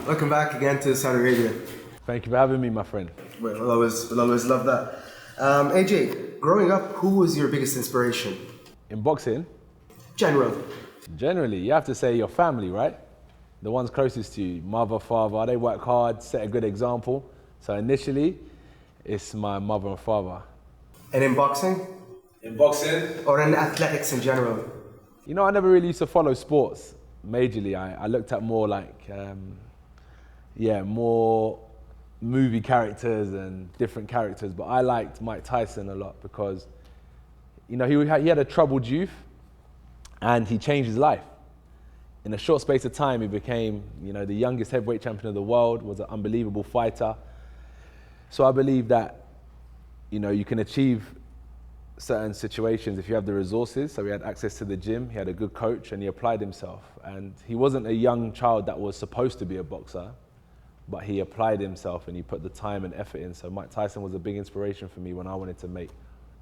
Welcome back again to Saudi Arabia. Thank you for having me, my friend. We'll always love that. AJ, growing up, who was your biggest inspiration? In boxing, Generally, you have to say your family, right? The ones closest to you, mother, father, they work hard, set a good example. So initially, it's my mother and father. And in boxing? In boxing? Or in athletics in general? You know, I never really used to follow sports majorly. I looked at more like, more movie characters and different characters. But I liked Mike Tyson a lot because, you know, he had a troubled youth and he changed his life. In a short space of time, he became, you know, the youngest heavyweight champion of the world, was an unbelievable fighter. So I believe that, you know, you can achieve certain situations if you have the resources. So he had access to the gym, he had a good coach, and he applied himself. And he wasn't a young child that was supposed to be a boxer, but he applied himself and he put the time and effort in. So Mike Tyson was a big inspiration for me when I wanted to make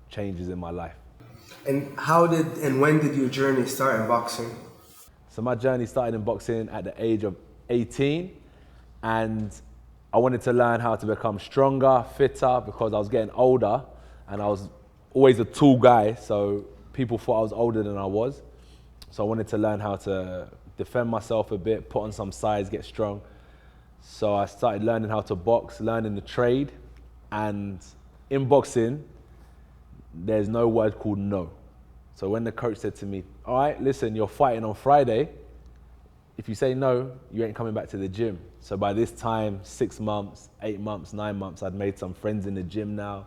changes in my life. And when did your journey start in boxing? So my journey started in boxing at the age of 18, and I wanted to learn how to become stronger, fitter, because I was getting older and I was always a tall guy, so people thought I was older than I was. So I wanted to learn how to defend myself a bit, put on some size, get strong. So I started learning how to box, learning the trade, and in boxing, there's no word called no. So when the coach said to me, all right, listen, you're fighting on Friday. If you say no, you ain't coming back to the gym. So by this time, 6 months, 8 months, 9 months, I'd made some friends in the gym now.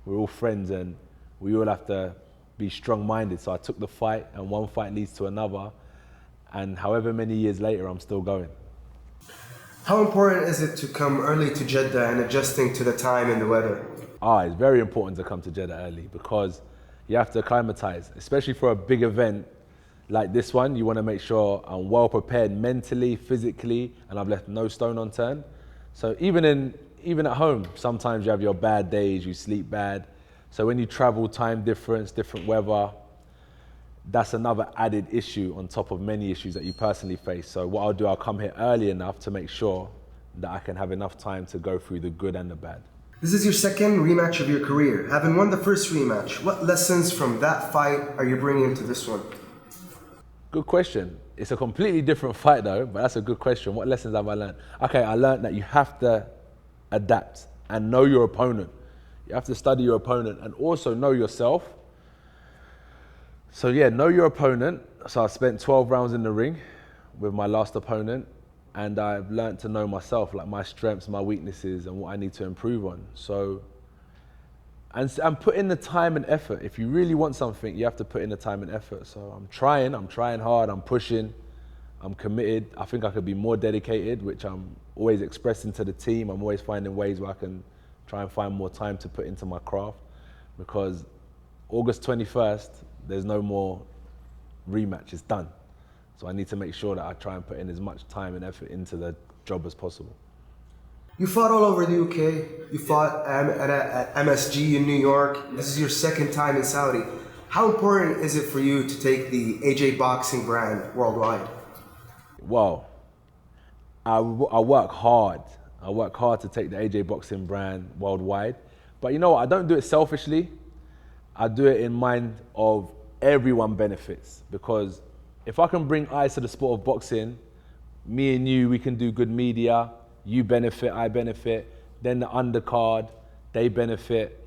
We're all friends and we all have to be strong-minded. So I took the fight and one fight leads to another. And however many years later, I'm still going. How important is it to come early to Jeddah and adjusting to the time and the weather? It's very important to come to Jeddah early because you have to acclimatize, especially for a big event like this one. You want to make sure I'm well prepared mentally, physically, and I've left no stone unturned. So even at home, sometimes you have your bad days, you sleep bad. So when you travel, time difference, different weather, that's another added issue on top of many issues that you personally face. So what I'll do, I'll come here early enough to make sure that I can have enough time to go through the good and the bad. This is your second rematch of your career. Having won the first rematch, what lessons from that fight are you bringing into this one? Good question. It's a completely different fight though, but that's a good question. What lessons have I learned? Okay, I learned that you have to adapt and know your opponent. You have to study your opponent and also know yourself. So yeah, know your opponent. So I spent 12 rounds in the ring with my last opponent, and I've learned to know myself, like my strengths, my weaknesses, and what I need to improve on. So, and put in the time and effort. If you really want something, you have to put in the time and effort. So I'm trying hard, I'm pushing, I'm committed. I think I could be more dedicated, which I'm always expressing to the team. I'm always finding ways where I can try and find more time to put into my craft, because August 21st, there's no more rematch, it's done. So I need to make sure that I try and put in as much time and effort into the job as possible. You fought all over the UK. You fought at MSG in New York. This is your second time in Saudi. How important is it for you to take the AJ Boxing brand worldwide? Well, I work hard. I work hard to take the AJ Boxing brand worldwide. But you know what? I don't do it selfishly. I do it in mind of everyone benefits, because if I can bring eyes to the sport of boxing, me and you, we can do good media, you benefit, I benefit, then the undercard, they benefit,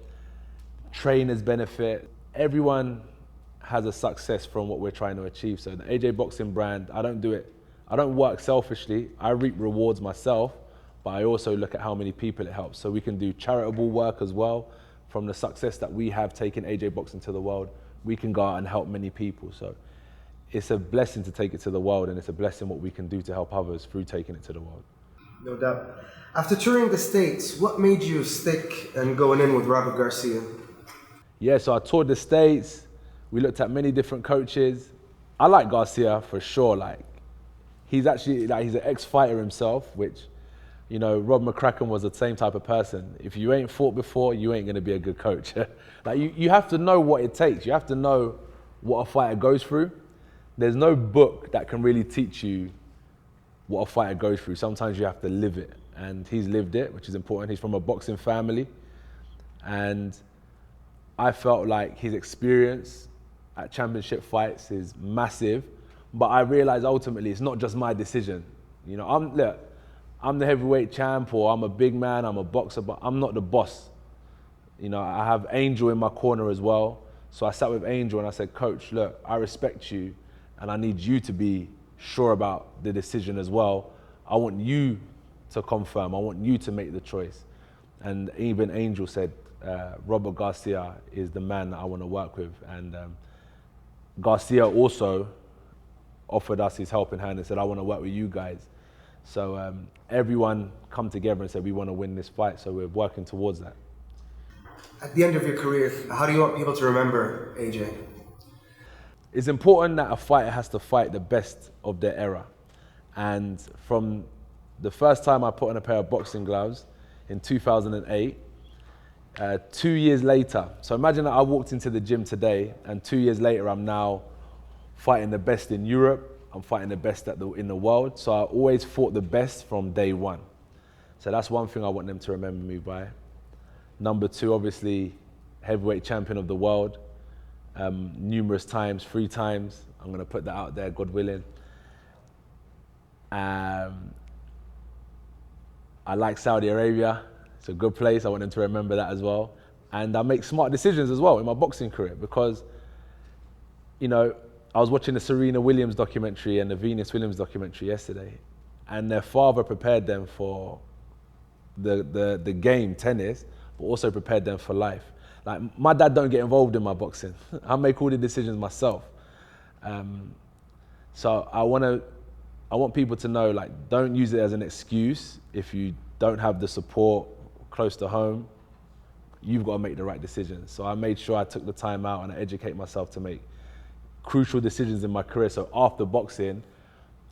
trainers benefit. Everyone has a success from what we're trying to achieve. So the AJ Boxing brand, I don't work selfishly, I reap rewards myself, but I also look at how many people it helps. So we can do charitable work as well. From the success that we have taken AJ Boxing to the world, we can go out and help many people. So it's a blessing to take it to the world, and it's a blessing what we can do to help others through taking it to the world. No doubt. After touring the States, what made you stick and going in with Robert Garcia? Yeah, so I toured the States. We looked at many different coaches. I like Garcia for sure. Like, he's actually, he's an ex-fighter himself, which, you know, Rob McCracken was the same type of person. If you ain't fought before, you ain't gonna be a good coach. Like, you have to know what it takes. You have to know what a fighter goes through. There's no book that can really teach you what a fighter goes through. Sometimes you have to live it, and he's lived it, which is important. He's from a boxing family, and I felt like his experience at championship fights is massive, but I realized ultimately it's not just my decision. You know, I'm the heavyweight champ, or I'm a big man, I'm a boxer, but I'm not the boss. You know, I have Angel in my corner as well. So I sat with Angel and I said, Coach, look, I respect you and I need you to be sure about the decision as well. I want you to confirm, I want you to make the choice. And even Angel said, Robert Garcia is the man that I want to work with. And Garcia also offered us his helping hand and said, I want to work with you guys. So everyone come together and said, we want to win this fight. So we're working towards that. At the end of your career, how do you want people to remember AJ? It's important that a fighter has to fight the best of their era. And from the first time I put on a pair of boxing gloves in 2008, 2 years later, so imagine that I walked into the gym today and 2 years later I'm now fighting the best in Europe, I'm fighting the best in the world. So I always fought the best from day one. So that's one thing I want them to remember me by. Number two, obviously, heavyweight champion of the world, numerous times, 3 times. I'm going to put that out there, God willing. I like Saudi Arabia. It's a good place. I want them to remember that as well. And I make smart decisions as well in my boxing career because, you know, I was watching the Serena Williams documentary and the Venus Williams documentary yesterday, and their father prepared them for the game, tennis, but also prepared them for life. Like, my dad don't get involved in my boxing. I make all the decisions myself. So I want people to know, like, don't use it as an excuse. If you don't have the support close to home, you've got to make the right decisions. So I made sure I took the time out and I educate myself to make crucial decisions in my career. So after boxing,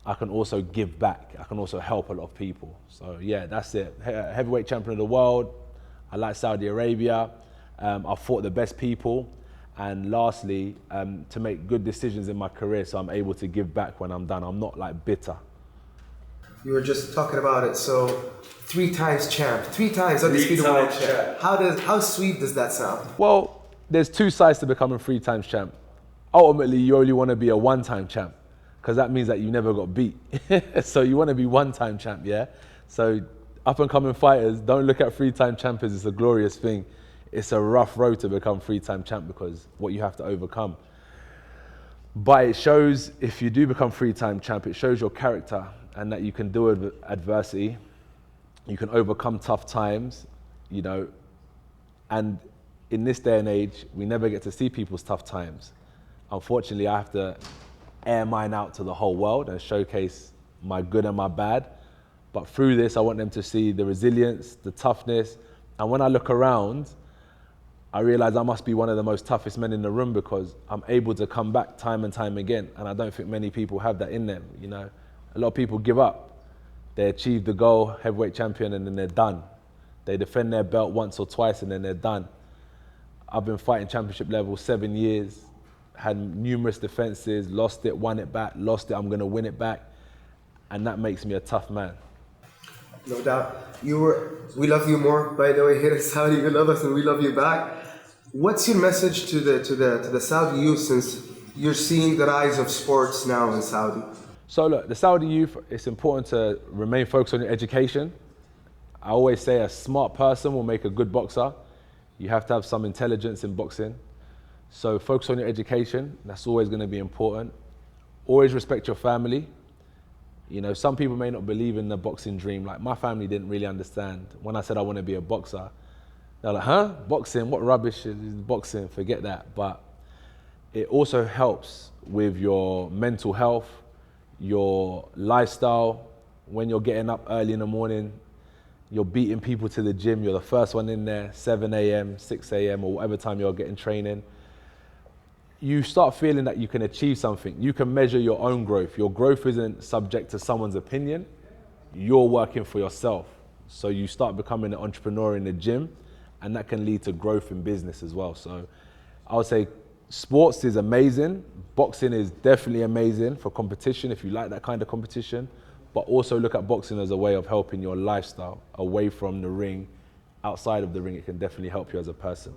I can also give back. I can also help a lot of people. So yeah, that's it. Heavyweight champion of the world. I like Saudi Arabia. I fought the best people. And lastly, to make good decisions in my career so I'm able to give back when I'm done. I'm not like bitter. You were just talking about it. So 3 times champ, 3 times undisputed world champ. How sweet does that sound? Well, there's 2 sides to becoming 3 times champ. Ultimately, you only want to be a 1-time champ because that means that you never got beat. So you want to be 1-time champ, yeah? So up and coming fighters, don't look at 3-time champ as it's a glorious thing. It's a rough road to become 3-time champ because what you have to overcome. But it shows, if you do become 3-time champ, it shows your character and that you can deal with adversity. You can overcome tough times, you know. And in this day and age, we never get to see people's tough times. Unfortunately, I have to air mine out to the whole world and showcase my good and my bad. But through this, I want them to see the resilience, the toughness. And when I look around, I realize I must be one of the most toughest men in the room because I'm able to come back time and time again. And I don't think many people have that in them, you know. A lot of people give up. They achieve the goal, heavyweight champion, and then they're done. They defend their belt once or twice and then they're done. I've been fighting championship level 7 years, had numerous defenses, lost it, won it back, lost it, I'm gonna win it back. And that makes me a tough man. No doubt. We love you more, by the way, here in Saudi. You love us and we love you back. What's your message to the Saudi youth, since you're seeing the rise of sports now in Saudi? So look, the Saudi youth, it's important to remain focused on your education. I always say a smart person will make a good boxer. You have to have some intelligence in boxing. So focus on your education. That's always going to be important. Always respect your family. You know, some people may not believe in the boxing dream. Like, my family didn't really understand. When I said I want to be a boxer, they're like, huh? Boxing? What rubbish is boxing? Forget that. But it also helps with your mental health, your lifestyle. When you're getting up early in the morning, you're beating people to the gym. You're the first one in there, 7 a.m., 6 a.m., or whatever time you're getting training. You start feeling that you can achieve something. You can measure your own growth. Your growth isn't subject to someone's opinion. You're working for yourself. So you start becoming an entrepreneur in the gym, and that can lead to growth in business as well. So I would say sports is amazing. Boxing is definitely amazing for competition if you like that kind of competition. but also look at boxing as a way of helping your lifestyle away from the ring. Outside of the ring, it can definitely help you as a person.